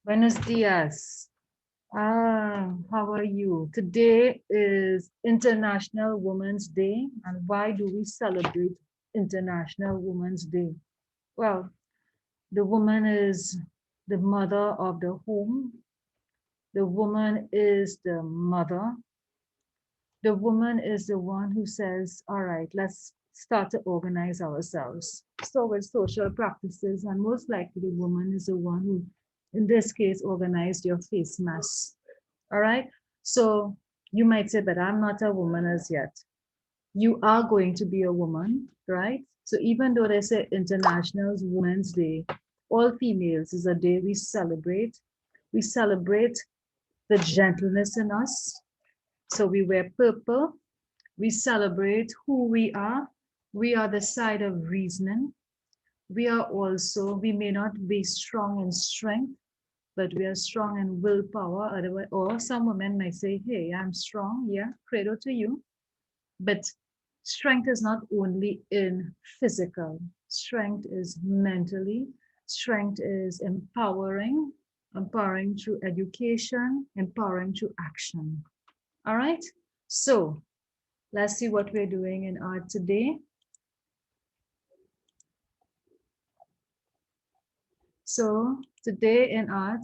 Buenos dias. How are you? Today is International Women's Day. And why do we celebrate International Women's Day? Well, the woman is the mother of the home. The woman is the mother. The woman is the one who says, all right, let's start to organize ourselves. So with social practices, and most likely the woman is the one who, in this case, organized your face mask. All right. So you might say, but I'm not a woman as yet. You are going to be a woman, right? So even though they say International Women's Day, all females is a day we celebrate. We celebrate the gentleness in us. So we wear purple. We celebrate who we are. We are the side of reasoning. We are also, we may not be strong in strength, but we are strong in willpower. Otherwise, or some women might say, hey, I'm strong. Yeah, credo to you. But strength is not only in physical, strength is mentally, strength is empowering, empowering through education, empowering through action. All right. So let's see what we're doing in art today. So today in art,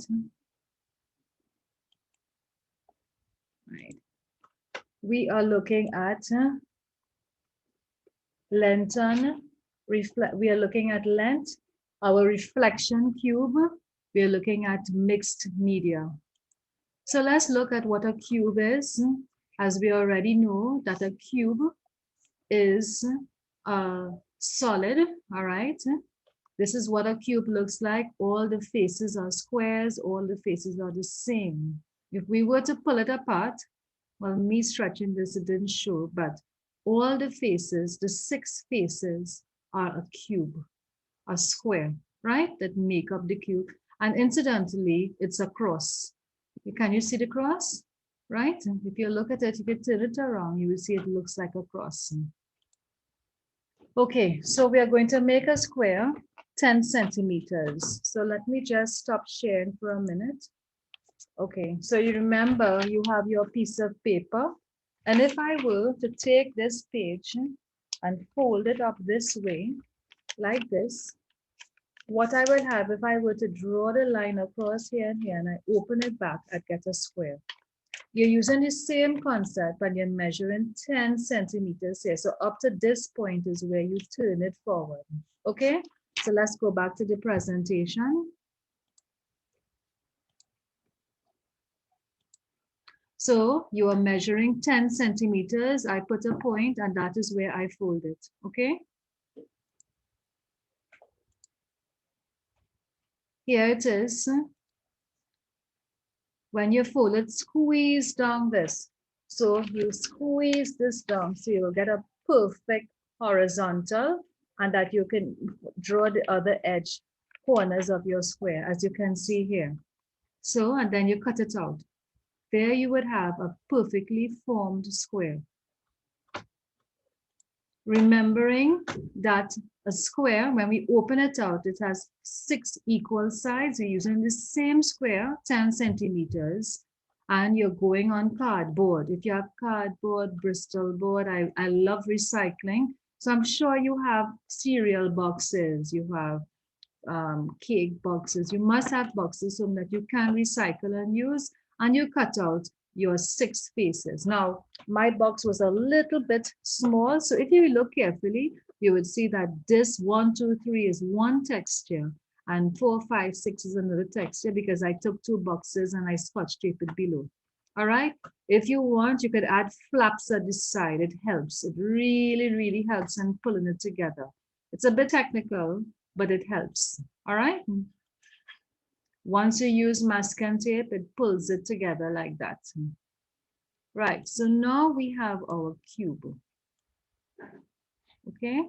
right, we are looking at Lenten, we are looking at Lent, our reflection cube. We are looking at mixed media. So let's look at what a cube is. As we already know that a cube is solid, all right? This is what a cube looks like. All the faces are squares, all the faces are the same. If we were to pull it apart, well, me stretching this, it didn't show, but all the faces, the 6 faces are a cube, a square, right? That make up the cube. And incidentally, it's a cross. Can you see the cross? Right? If you look at it, if you turn it around, you will see it looks like a cross. Okay, so we are going to make a square 10 centimeters. So let me just stop sharing for a minute. Okay, so you remember you have your piece of paper. And if I were to take this page and fold it up this way, like this, what I will have if I were to draw the line across here and here and I open it back, I'd get a square. You're using the same concept and you're measuring 10 centimeters here. So up to this point is where you turn it forward. Okay, so let's go back to the presentation. So you are measuring 10 centimeters. I put a point and that is where I fold it. Okay. Here it is. When you fold it, squeeze down this. So you squeeze this down so you'll get a perfect horizontal and that you can draw the other edge corners of your square as you can see here. So, and then you cut it out. There you would have a perfectly formed square. Remembering that a square, when we open it out, it has 6 equal sides. You're using the same square, 10 centimeters, and you're going on cardboard. If you have cardboard, Bristol board, I love recycling. So I'm sure you have cereal boxes, you have cake boxes. You must have boxes so that you can recycle and use, and you cut out your 6 faces. Now, my box was a little bit small, so if you look carefully, you would see that this 1, 2, 3 is one texture, and 4, 5, 6 is another texture because I took 2 boxes and I scotch taped it below. All right. If you want, you could add flaps at the side. It helps. It really, really helps in pulling it together. It's a bit technical, but it helps. All right. Once you use masking tape, it pulls it together like that. Right. So now we have our cube. Okay.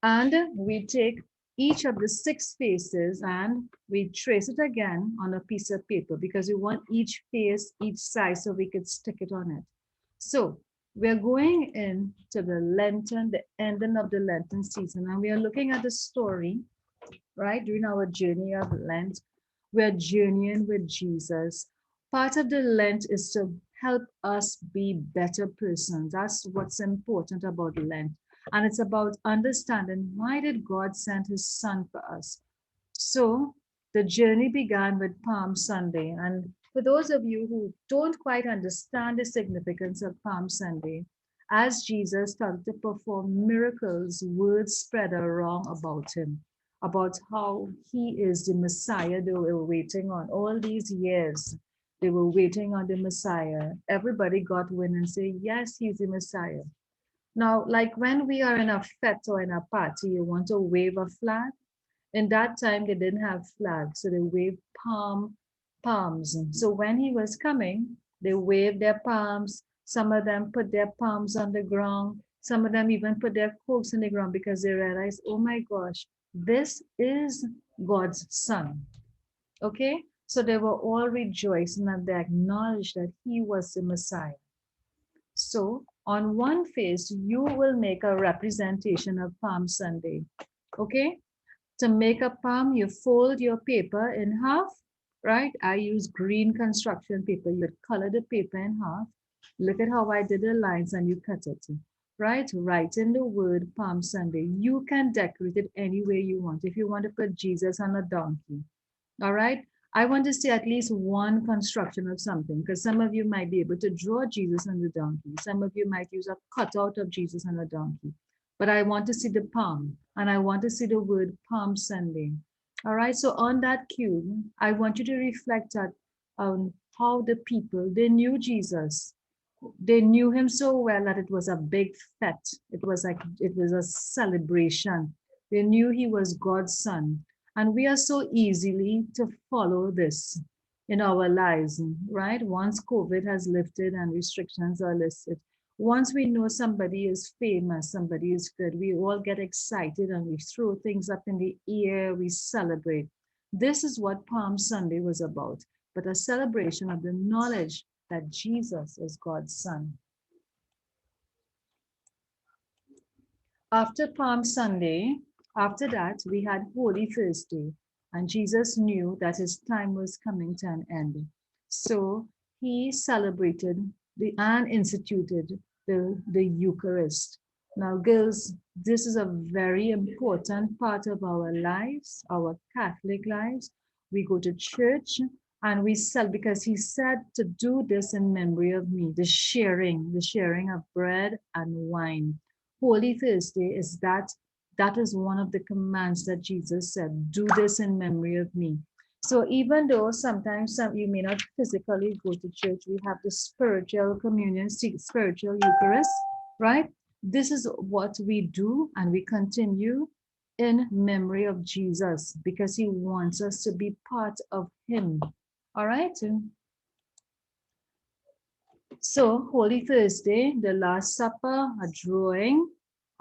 And we take each of the 6 faces and we trace it again on a piece of paper because we want each face, each side, so we could stick it on it. So we're going into the Lenten, the ending of the Lenten season, and we are looking at the story, right, during our journey of Lent. We're journeying with Jesus. Part of the Lent is to help us be better persons. That's what's important about Lent. And it's about understanding why did God send his son for us. So the journey began with Palm Sunday. And for those of you who don't quite understand the significance of Palm Sunday, as Jesus started to perform miracles, words spread around about him, about how he is the Messiah they were waiting on all these years. They were waiting on the Messiah. Everybody got wind and say, yes, he's the Messiah. Now, like when we are in a fete or in a party, you want to wave a flag. In that time, they didn't have flags, so they waved palms. So when he was coming, they waved their palms. Some of them put their palms on the ground. Some of them even put their cloaks on the ground because they realized, oh my gosh, this is God's son. Okay? So they were all rejoicing and they acknowledged that he was the Messiah. So on one face, you will make a representation of Palm Sunday. Okay? To make a palm, you fold your paper in half, right? I use green construction paper. You would color the paper in half. Look at how I did the lines and you cut it, right? Write in the word Palm Sunday. You can decorate it any way you want. If you want to put Jesus on a donkey, all right? I want to see at least one construction of something because some of you might be able to draw Jesus on the donkey. Some of you might use a cutout of Jesus on a donkey. But I want to see the palm and I want to see the word Palm Sunday. All right, so on that cube, I want you to reflect on how the people, they knew Jesus. They knew him so well that it was a big fete. It was a celebration. They knew he was God's son. And we are so easily to follow this in our lives, right? Once COVID has lifted and restrictions are lifted, once we know somebody is famous, somebody is good, we all get excited and we throw things up in the air, we celebrate. This is what Palm Sunday was about, but a celebration of the knowledge that Jesus is God's son. After Palm Sunday, after that, we had Holy Thursday, and Jesus knew that his time was coming to an end. So he celebrated and instituted the Eucharist. Now, girls, this is a very important part of our lives, our Catholic lives. We go to church and we sell because he said to do this in memory of me, the sharing of bread and wine. Holy Thursday is that is one of the commands that Jesus said, do this in memory of me. So even though sometimes you may not physically go to church, we have the spiritual communion, spiritual Eucharist, right? This is what we do and we continue in memory of Jesus because he wants us to be part of him. All right. So, Holy Thursday, the Last Supper, a drawing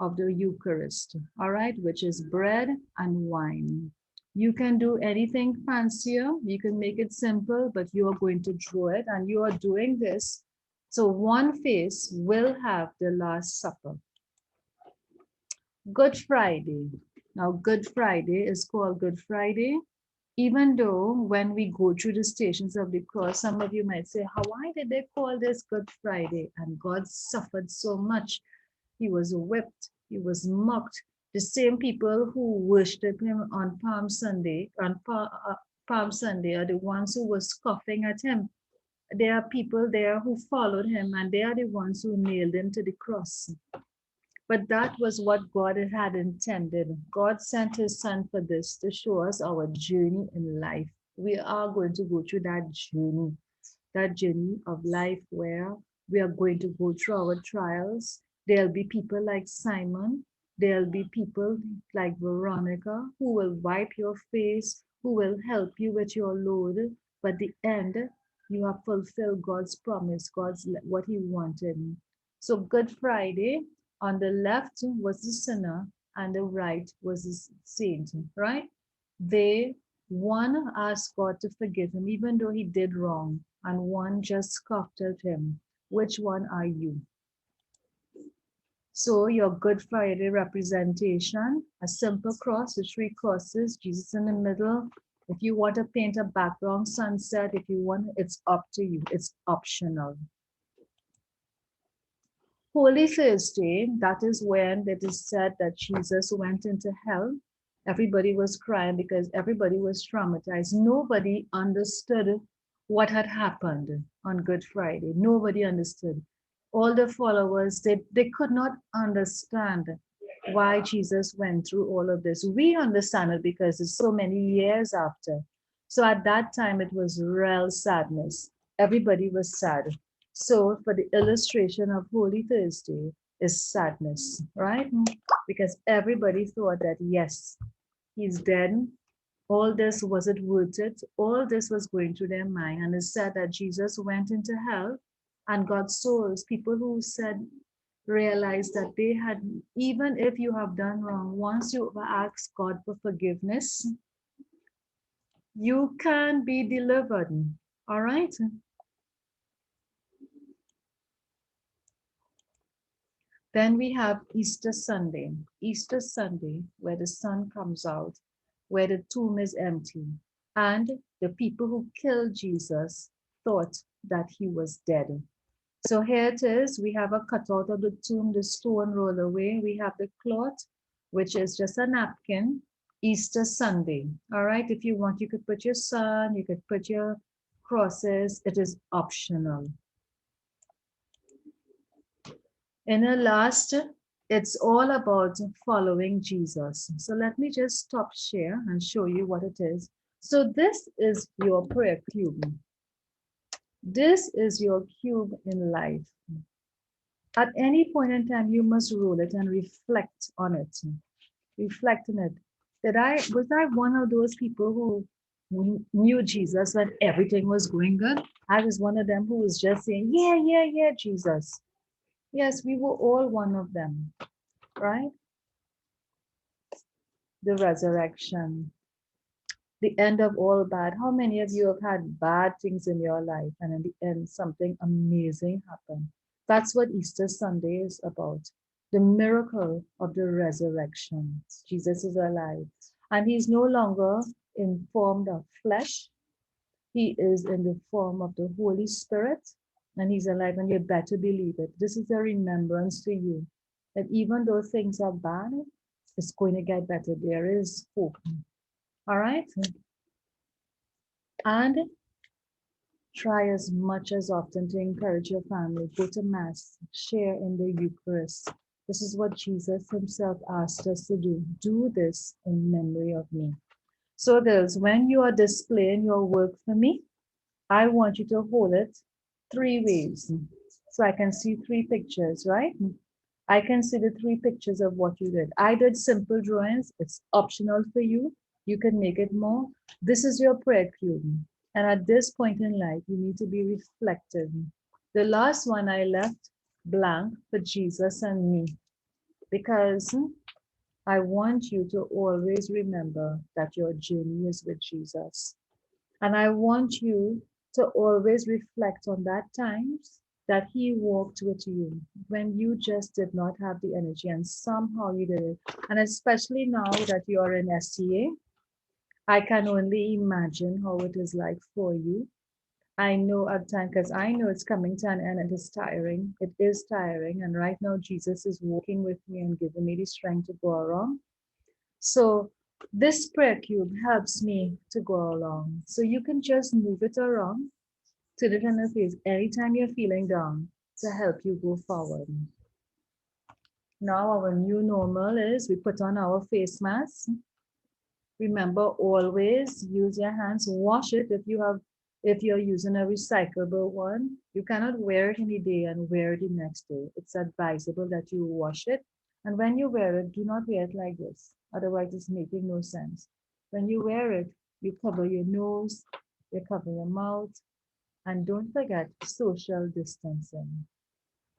of the Eucharist, all right, which is bread and wine. You can do anything fancier, you can make it simple, but you are going to draw it and you are doing this. So, one face will have the Last Supper. Good Friday. Now, Good Friday is called Good Friday even though when we go through the stations of the cross, some of you might say, why did they call this Good Friday? And God suffered so much. He was whipped, he was mocked. The same people who worship him on Palm Sunday, Palm Sunday are the ones who were scoffing at him. There are people there who followed him, and they are the ones who nailed him to the cross. But that was what God had intended. God sent his son for this to show us our journey in life. We are going to go through that journey of life where we are going to go through our trials. There'll be people like Simon. There'll be people like Veronica who will wipe your face, who will help you with your load. But the end, you have fulfilled God's promise, God's what he wanted. So Good Friday, on the left was the sinner and the right was the saint, right? They, one asked God to forgive him even though he did wrong, and one just scoffed at him. Which one are you? So your Good Friday representation, a simple cross with three crosses, Jesus in the middle, If you want to paint a background sunset, if you want, it's up to you. It's optional. Holy Thursday, that is when it is said that Jesus went into hell. Everybody was crying because everybody was traumatized. Nobody understood what had happened on Good Friday. Nobody understood. All the followers, they could not understand why Jesus went through all of this. We understand it because it's so many years after. So at that time, it was real sadness. Everybody was sad. So for the illustration of Holy Thursday is sadness, right? Because everybody thought that, yes, he's dead. All this, was it worth it? All this was going through their mind. And it's said that Jesus went into hell and got souls. People who said, realized that they had, even if you have done wrong, once you ask God for forgiveness, you can be delivered. All right? Then we have Easter Sunday. Easter Sunday, where the sun comes out, where the tomb is empty. And the people who killed Jesus thought that he was dead. So here it is. We have a cutout of the tomb, the stone rolled away. We have the cloth, which is just a napkin. Easter Sunday. All right. If you want, you could put your sun, you could put your crosses. It is optional. In a last, it's all about following Jesus. So let me just stop share and show you what it is. So this is your prayer cube. This is your cube in life. At any point in time, you must roll it and reflect on it. Reflect on it. Was I one of those people who knew Jesus when everything was going good? I was one of them who was just saying, yeah, yeah, yeah, Jesus. Yes, we were all one of them, right? The resurrection, the end of all bad. How many of you have had bad things in your life and in the end something amazing happened? That's what Easter Sunday is about. The miracle of the resurrection. Jesus is alive and he's no longer in form of flesh. He is in the form of the Holy Spirit and he's alive and you better believe it. This is a remembrance to you that even though things are bad, it's going to get better. There is hope. All right. And try as much as often to encourage your family. Go to Mass, share in the Eucharist. This is what Jesus himself asked us to do. Do this in memory of me. So, girls, when you are displaying your work for me, I want you to hold it 3 ways. So I can see 3 pictures, right? I can see the 3 pictures of what you did. I did simple drawings. It's optional for you. You can make it more. This is your prayer cube. And at this point in life, you need to be reflective. The last one I left blank for Jesus and me because I want you to always remember that your journey is with Jesus. And I want you to always reflect on that times that he walked with you when you just did not have the energy and somehow you did it. And especially now that you're in STA, I can only imagine how it is like for you. I know at times, because I know it's coming to an end and it's tiring. It is tiring. And right now, Jesus is walking with me and giving me the strength to go along. So this prayer cube helps me to go along. So you can just move it around to the kind of face anytime you're feeling down to help you go forward. Now our new normal is we put on our face mask. Remember, always use your hands. Wash it if you're using a recyclable one. You cannot wear it in a day and wear it the next day. It's advisable that you wash it. And when you wear it, do not wear it like this. Otherwise, it's making no sense. When you wear it, you cover your nose, you cover your mouth, and don't forget social distancing.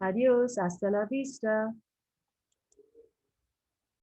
Adios, hasta la vista.